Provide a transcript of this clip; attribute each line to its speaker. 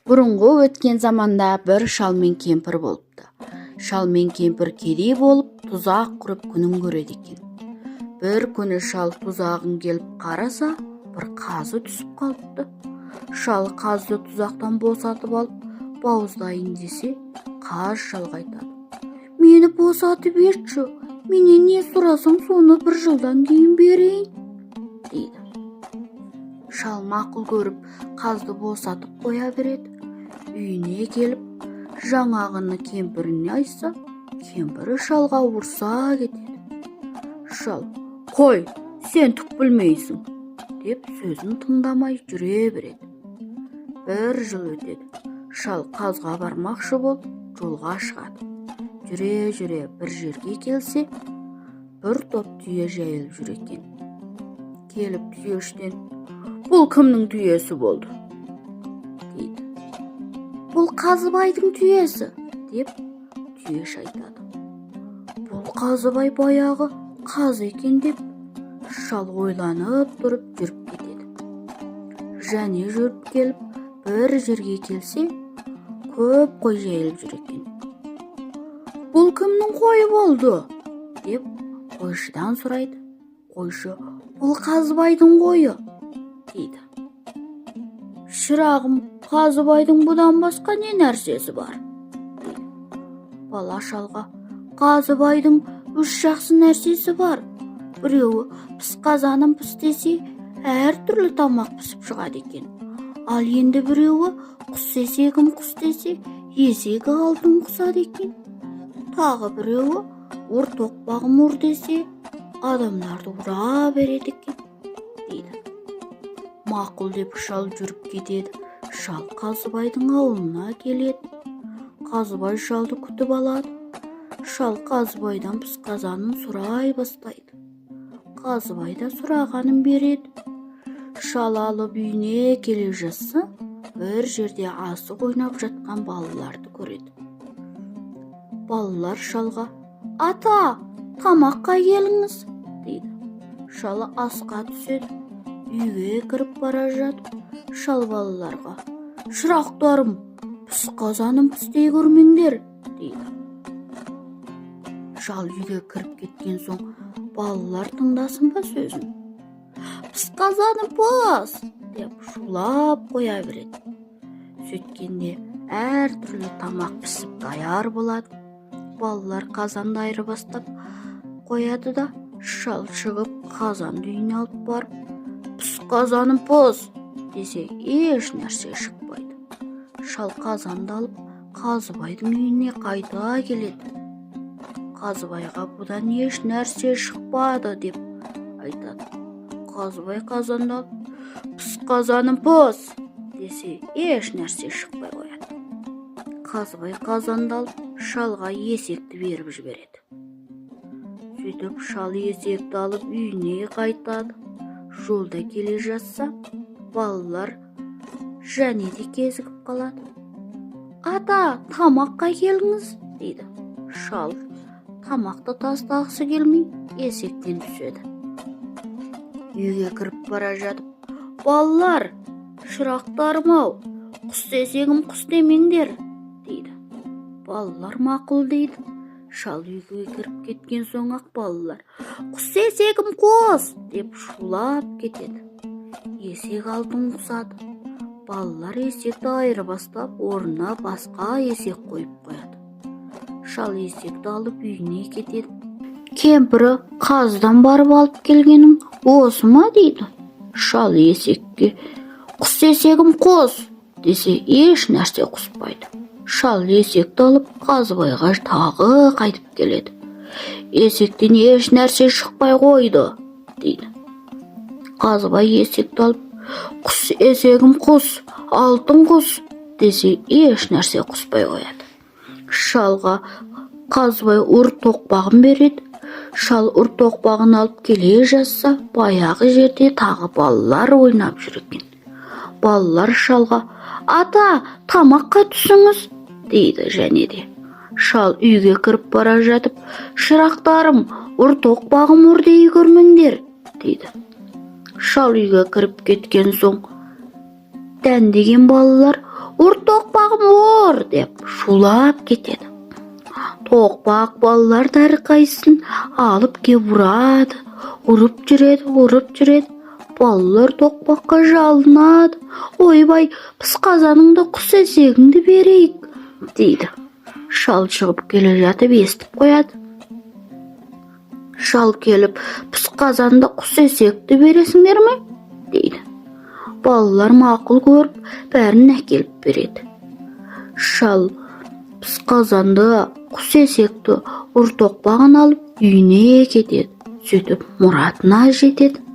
Speaker 1: Бұрынғы өткен заманда бір шал мен кемпір болыпты. Шал мен кемпір кедей болып, тұзақ құрып күнін көреді екен. Бір күні шал тұзағын келіп қараса, бір қазы түсіп қалыпты. Шал қазды тұзақтан босатып алып, бауыздайын десе, қаз шалға айтады: "Мені босатып етші, менен не сұрасаң, соны бір жылдан кейін берейін", дейді. Шал мақұл көріп, қазды босатып қоя береді. Үйіне келіп, жаңағыны кемпіріне айтса, кемпірі шалға ұрса кетеді. Шал: "Қой, сен түк білмейсің", деп сөзін тыңдамай жүре береді. Бір жыл өтеді. Шал қазға бармақшы болып, жолға шығады. Жүре-жүре бір жерге келсе, бір топ түйе жайылып жүр екен. Келіп түйештен: "Бұл кімнің түйесі болды?" дейді. "Бұл Қазыбайдың түйесі", деп түйеш айтады. "Бұл Қазыбай баяғы қаз екен", деп шал ойланып тұрып жүріп кетеді. Және жүріп келіп, бір жерге келсе, көп қой жайылып жүр екен. "Бұл кімнің қойы болды?" деп қойшыдан сұрайды. Қойшы: "Бұл Қазыбайдың қойы", дейді. "Шырағым, Қазыбайдың бұдан басқа не нәрсесі бар?" дейді. Бала шалға: "Қазыбайдың үш жақсы нәрсесі бар. Біреуі пысқазаным піс десе, әртүрлі тамақ пісіп шығады екен. Ал енді біреуі құс есегім құс десе, есегі алтын құсады екен. Тағы біреуі ұр тоқпағым ұр десе, адамдарды ұра береді екен", дейді. Мақұл деп шал жүріп кетеді. Шал Қазыбайдың ауылына келеді. Қазыбай шалды күтіп алады. Шал Қазыбайдан пысқазанын сұрай бастайды. Қазыбай да сұрағанын береді. Шал алып үйіне келе жатса, бір жерде асық ойнап жатқан балаларды көреді. Балалар шалға: "Ата, тамаққа келіңіз", дейді. Шал асқа түседі. Үйге кіріп бара жатып, шал балаларға: "Шырақтарым, пысқазаным пістей көрмеңдер", дейді. Шал үйге кіріп кеткен соң, балалар тыңдасын ба сөзін? "Пысқазаным пыс", деп шулап қоя береді. Сөйткенде әртүрлі тамақ пісіп даяр болады. Балалар қазанды айырбастап қояды да, шал шығып қазанды үйіне алып барып, "Пысқазаным пыс" десе, еш нәрсе шықпайды. Шал қазанды алып Қазыбайдың үйіне қайта келеді. Қазыбайға бұдан еш нәрсе шықпады деп айтады. Қазыбай қазанды алып, "Пысқазаным пыс" десе, еш нәрсе шықпай қояды. Қазыбай қазанды алып шалға есекті беріп жібереді. Сөйтіп шал есекті алып үйіне қайтады. Жолда келе жатса, балалар және де кезігіп қалады. "Ата, тамаққа келіңіз", дейді. Шал тамақты тастағысы келмей есектен түседі. Үйге кіріп бара жатып: "Балалар, шырақтарым-ау, құс десегім құс демеңдер", дейді. Балалар мақұл дейді. Шал үйге кіріп кеткен соң-ақ балалар: "Құс есегім құс", деп шулап кетеді. Есек алтын құсады. Балалар есекті айырбастап, орнына басқа есек қойып қояды. Шал есекті алып үйіне кетеді. Кемпірі: "Қаздан барып алып келгенің осы ма?" дейді. Шал есекке: "Құс есегім құс", десе, еш нәрсе құспайды. Шал есекті алып Қазыбайға тағы қайтып келеді. "Есектен еш нәрсе шықпай қойды", дейді. Қазыбай есекті алып: "Құс есегім құс, алтын құс", десе, еш нәрсе құспай қояды. Шалға Қазыбай ұр тоқпағын береді. Шал ұр тоқпағын алып келе жатса, баяғы жерде тағы балалар ойнап жүр екен. Балалар шалға: "Ата, тамаққа түсіңіз", дейді және де. Шал үйге кіріп бара жатып: "Шырақтарым, ұр тоқпағым ұр дей көрмеңдер", дейді. Шал үйге кіріп кеткен соң, дәндеген балалар: "Ұртоқ dep şulap ketedi. Toqbaq ballar darqaysin alıp ke vurad. Urup jüredi. Ballar toqbaqqa jalnad. Oybay, biz qazanыңda qus esegingdi bereyik, deydi. Şal çıgıp kele jatıp estip koyады. Şal kelip, biz qazanda qus esegdi beresiңdermi, deydi. Ballar maqul görüp, bärini äkelip beredi. Şal, biz qazanda qus esekdi ur toqbağın alıp üyüne ketedi. Sötüp muratına jetedi.